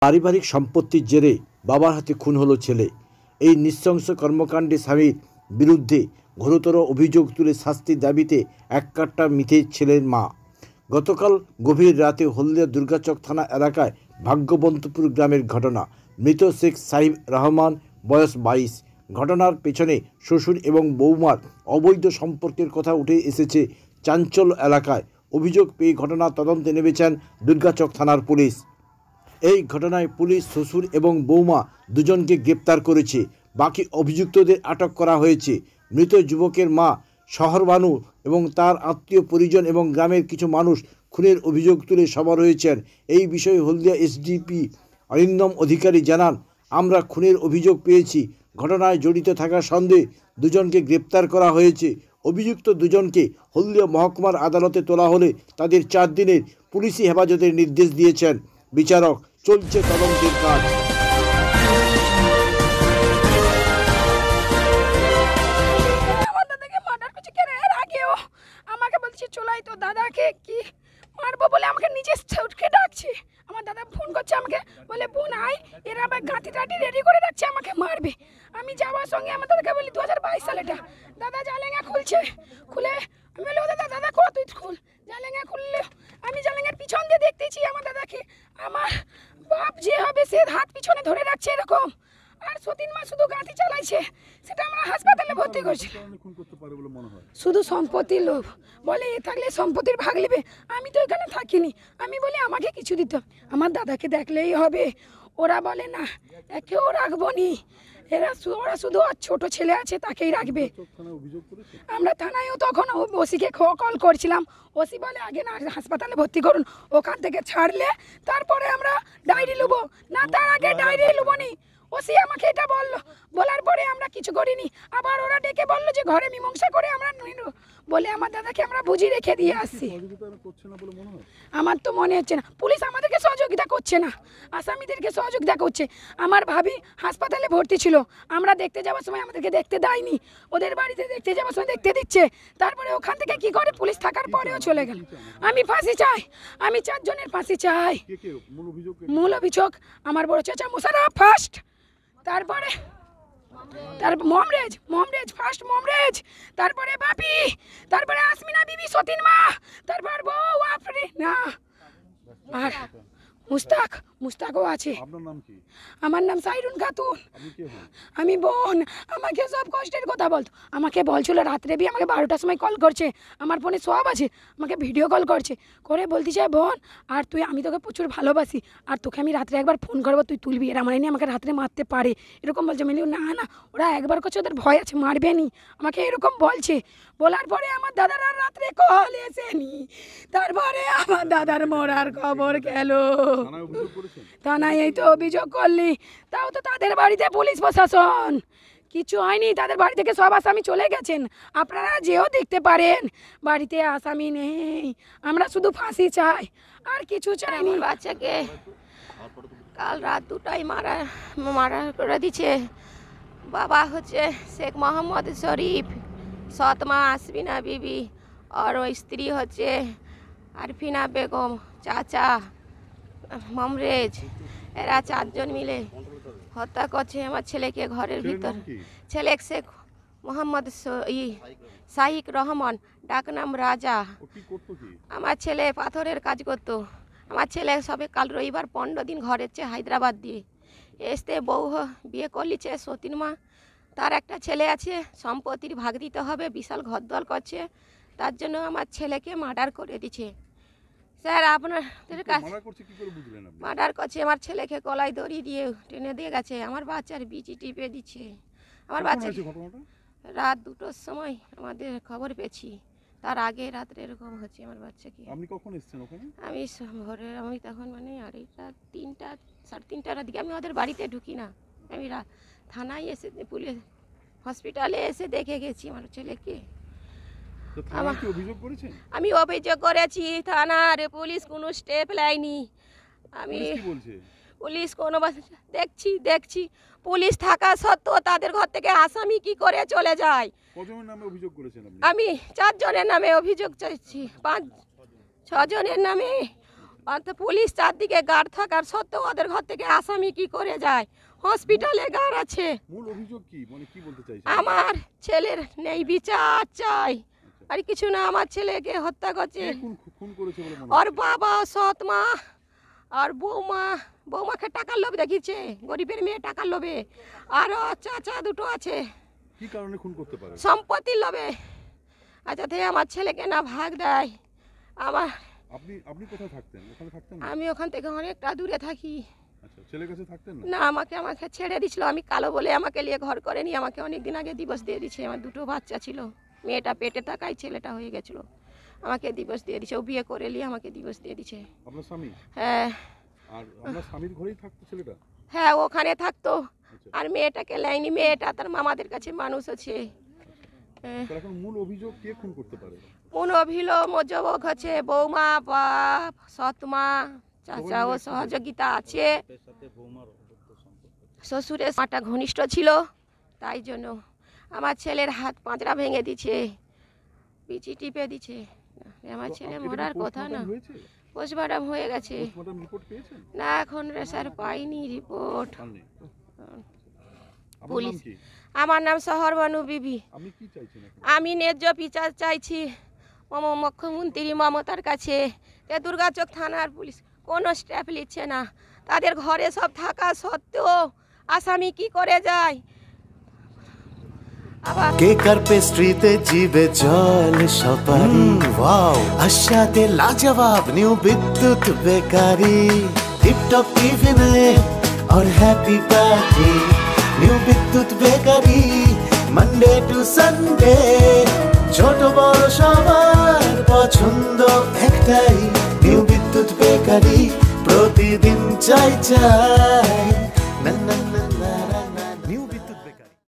পারিবারিক সম্পত্তির জেরে বাবার হাতে খুন হলো ছেলে। এই নৃশংস কর্মকাণ্ডে স্বামীর বিরুদ্ধে ঘোরতর অভিযোগ তুলে শাস্তির দাবিতে এককাট্টা মিথে ছেলের মা। গতকাল গভীর রাতে হলদিয়া দুর্গাচক থানা এলাকায় ভাগ্যবন্তপুর গ্রামের ঘটনা। মৃত শেখ সাহিব রহমান, বয়স 22। ঘটনার পেছনে শ্বশুর এবং বৌমার অবৈধ সম্পর্কের কথা উঠে এসেছে চাঞ্চল্য এলাকায়। অভিযোগ পেয়ে ঘটনা তদন্তে নেমেছেন দুর্গাচক থানার পুলিশ। এই ঘটনায় পুলিশ শ্বশুর এবং বৌমা দুজনকে গ্রেপ্তার করেছে। বাকি অভিযুক্তদের আটক করা হয়েছে। মৃত যুবকের মা শহরবানু এবং তার আত্মীয় পরিজন এবং গ্রামের কিছু মানুষ খুনের অভিযোগ তুলে সরব হয়েছেন। এই বিষয়ে হলদিয়া এসডিপি অরিন্দম অধিকারী জানান, আমরা খুনের অভিযোগ পেয়েছি। ঘটনায় জড়িত থাকার সন্দেহে দুজনকে গ্রেপ্তার করা হয়েছে। অভিযুক্ত দুজনকে হলদিয়া মহকুমার আদালতে তোলা হলে তাদের 4 দিনের পুলিশি হেফাজতের নির্দেশ দিয়েছেন বিচারক। চলছে তদন্তের কাজ। আমার দাদাকে মার্ডার করছে কেন? এর আগেও আমাকে বলছে চলাই তো দাদাকে কি মারবো বলে আমাকে নিজে উঠকে ডাকছে। আমার দাদা ফোন করছে আমাকে, বলে বোন আয়, এরা আবার গাঁতি টাটি রেডি করে রাখছে আমাকে মারবে। আমি যাওয়ার সঙ্গে আমার দাদাকে বলি 2022 সালেটা দাদা জালেঙ্গা খুলছে, খুলে আমি বলি ও দাদা দাদা কত তুই খুল। জালেঙ্গা খুললে আমি জালেঙ্গার পিছন দিয়ে দেখতেছি আমার দাদাকে আমার বাপ যে হবে সে হাত পিছনে ধরে রাখছে এরকম। আর সতীন মা শুধু গাঁতি চালাইছে, সেটা আমরা হাসপাতালে ভর্তি করছি। শুধু সম্পত্তির লোভ, বলে এ থাকলে সম্পত্তির ভাগ নেবে। আমি তো এখানে থাকিনি, আমি বলি আমাকে কিছু দিতে হবে, আমার দাদাকে দেখলেই হবে। ওরা বলে না একেও রাখবো নি, ওরা শুধু আর ছোট ছেলে আছে তাকেই রাখবে। আমরা থানায়ও তখন ওসিকে কল করছিলাম, ওসি বলে আগে না হাসপাতালে ভর্তি করুন, ওখান থেকে ছাড়লে তারপরে আমরা ডায়েরি নেবো, না তার আগে ডায়েরি নেবো নি। ওসি আমাকে এটা বললো, বলার পরে আমরা কিছু করিনি। আবার ওরা ডেকে বললো যে ঘরে মীমাংসা করে আমরা বলে আমার দাদাকে আমরা বুঝিয়ে রেখে দিয়ে আসছি। আমার তো মনে হচ্ছে না পুলিশ আমাদেরকে সহযোগিতা করছে না, আসামিদেরকে সহযোগিতা করছে। আমার ভাবি হাসপাতালে ভর্তি ছিল, আমরা দেখতে যাওয়ার সময় আমাদেরকে দেখতে দেয়নি, ওদের বাড়িতে দেখতে যাওয়ার সময় দেখতে দিচ্ছে। তারপরে ওখান থেকে কি করে পুলিশ থাকার পরেও চলে গেল। আমি ফাঁসি চাই, আমি 4 জনের ফাঁসি চাই। মূল অভিযোগ আমার বড় চাচা মোশাররফ ফার্স্ট, তারপরে মমরেজ ফার্স্ট মমরেজ, তারপরে বাপি, তারপরে আসমিনা বিবি, সতীন মা, তারপর বউ আফরিনা আর মুস্তাকও আছে। আমার নাম সাইরুন খাতুন, আমি বোন। আমাকে সব কষ্টের কথা বলতো, আমাকে বলছিল রাত্রে বি আমাকে 12টার সময় কল করছে, আমার ফোনে সব আছে, আমাকে ভিডিও কল করছে, করে বলতে চাই বোন আর তুই, আমি তোকে প্রচুর ভালোবাসি আর তোকে আমি রাত্রে একবার ফোন করবো, তুই তুলবি। এরা মানে আমাকে রাত্রে মারতে পারে এরকম বলছে। আমি না না ওরা একবার করছে, ওদের ভয় আছে, মারবে নি, আমাকে এরকম বলছে। বলার পরে আমার দাদার আর রাত্রে কল এসেনি। তারপরে আমার দাদার মরার খবর গেল থানায়। এই তো অভিযোগ করলি, তাও তো তাদের বাড়িতে পুলিশ প্রশাসন কিছু হয়নি, তাদের বাড়ি থেকে সব আসামি চলে গেছেন। আপনারা যেও দেখতে পারেন, বাড়িতে আসামি নেই। আমরা শুধু ফাঁসি চাই, আর কিছু চাইনি। বাচ্চাকে কাল রাত 2টায় মারা করে দিচ্ছে। বাবা হচ্ছে শেখ মোহাম্মদ শরীফ, সৎ মা আসমিনা বিবি, আর ওই স্ত্রী হচ্ছে আরফিনা বেগম, চাচা মমরেজ। এরা 4 জন মিলে হত্যা করছে আমার ছেলেকে ঘরের ভিতর। ছেলে শেখ মোহাম্মদ সাহিক রহমান, ডাক নাম রাজা। আমার ছেলে পাথরের কাজ করতো। আমার ছেলে সবে কাল রবিবার 15 দিন ঘরের চেয়ে হায়দ্রাবাদ দিয়ে এসতে বউ বিয়ে করলিছে সতীন মা। তার একটা ছেলে আছে, সম্পত্তির ভাগ দিতে হবে, বিশাল ঘরদল করছে, তার জন্য আমার ছেলেকে মার্ডার করে দিচ্ছে। স্যার আপনাদের কাছে মার্ডার করছে, আমার ছেলেকে গলায় দড়ি দিয়ে টেনে দিয়ে গেছে, আমার বাচ্চার বিচি টিপে দিচ্ছে। আমার বাচ্চা রাত 2টোর সময় আমাদের খবর পেয়েছি, তার আগে রাত্রে এরকম হচ্ছে আমার বাচ্চাকে। আপনি কখন এসেছেন ওখানে? আমি ভোরে, আমি তখন মানে 3টা 3:30টার দিকে। আমি ওদের বাড়িতে ঢুকি না, আমি থানায় এসে পুলিশ হসপিটালে এসে দেখে গেছি আমার ছেলেকে। আমি অভিযোগ করেছি, থানার পুলিশ কোনো স্টেপ নেয়নি। আমি পুলিশ কোনো দেখছি পুলিশ থাকা সত্ত্বেও তাদের ঘর থেকে আসামি কি করে চলে যায়। আমি 4 জনের নামে অভিযোগ চাইছি, 5-6 জনের নামে অন্ত পুলিশ চারদিকে গার্ড থাকার সত্ত্বেও ওদের ঘর থেকে আসামি কি করে যায়? হসপিটালে গার্ড আছে। মূল অভিযোগ কি, মানে কি বলতে চাইছেন? আমার ছেলের নেই বিচার চাই, আর কিছু না। আমার ছেলেকে হত্যা করছে কে খুন করেছে বলে মনে ওর হচ্ছে? বাবা, সৎ মা আর বৌমাকে টাকার লোভ দেখিয়েছে, গরিবের মেয়ে টাকার লোভে। আর ওর চাচা দুটো আছে, কি কারণে খুন করতে পারে? সম্পত্তির লোভে। আচ্ছা থেকে আমার ছেলেকে না ভাগ দেয়। আমার আপনি কোথায় থাকতেন? ওখানে থাকতেন না? আমি ওখান থেকে অনেকটা দূরে থাকি। আচ্ছা, ছেলের কাছে থাকতেন না? না, আমাকে ছেড়ে দিছিল। আমি কালো বলে আমাকে নিয়ে ঘর করেনি। আমাকে অনেক দিন আগে দিবস দিয়ে দিছে। আমার দুটো বাচ্চা ছিল, মেয়েটা পেটে থাকাই ছেলেটা হয়ে গেছিলো। আমাকে দিবস দিয়ে দিছে, ও বিয়ে করে নিয়ে আমাকে দিবস দিয়ে দিছে। আপনার স্বামী? হ্যাঁ। আর আপনার স্বামীর ঘরেই থাকতো ছেলেটা? হ্যাঁ, ওখানে থাকতো। আচ্ছা, আর মেয়েটাকে লাইনি, মেয়েটা তার মামাদের কাছে মানুষ আছে। তাহলে এখন মূল অভিযোগ কে খুন করতে পারে? কোন অভিযোগ হচ্ছে বৌমা, বাপ, সৎমা, চাচা ও সহযোগিতা আছে। শ্বশুরের মাটা ঘনিষ্ঠ ছিল, তাই জন্য আমার ছেলের হাত পাঁচড়া ভেঙে দিছে, পিচি টিপে দিছে। আমার ছেলে মরার কথা না। হয়েছে? পোস্টমর্টম হয়ে গেছে। পোস্টমর্টম রিপোর্ট পেয়েছেন? না, এখন স্যার পাইনি রিপোর্ট। পাননি? আপনার পুলিশ। নাম কি? আমার নাম শহরবানু বিবি। আপনি কি চাইছেন এখন? আমি ন্যায্য বিচার চাইছি মুখ্যমন্ত্রী মমতার কাছে। দুর্গাচক থানার পুলিশ কোনো স্টেপ নিচ্ছে না। তাদের ঘরে সব থাকা সত্ত্বেও আসামি কি করে যায়? আবার কেকার পেস্ট্রিতে জিবে জল সপারি, ওয়াও আশাতে লাজবাব নিউ বিদ্যুৎ বেকারি, টিপটপ টিফিনে और हैप्पी पार्टी নিউ বিদ্যুৎ বেকারি, মানডে টু সানডে ছোট বড় সবার পছন্দ একটাই, নিউ বিদ্যুৎ বেকারি প্রতিদিন চাই চাই।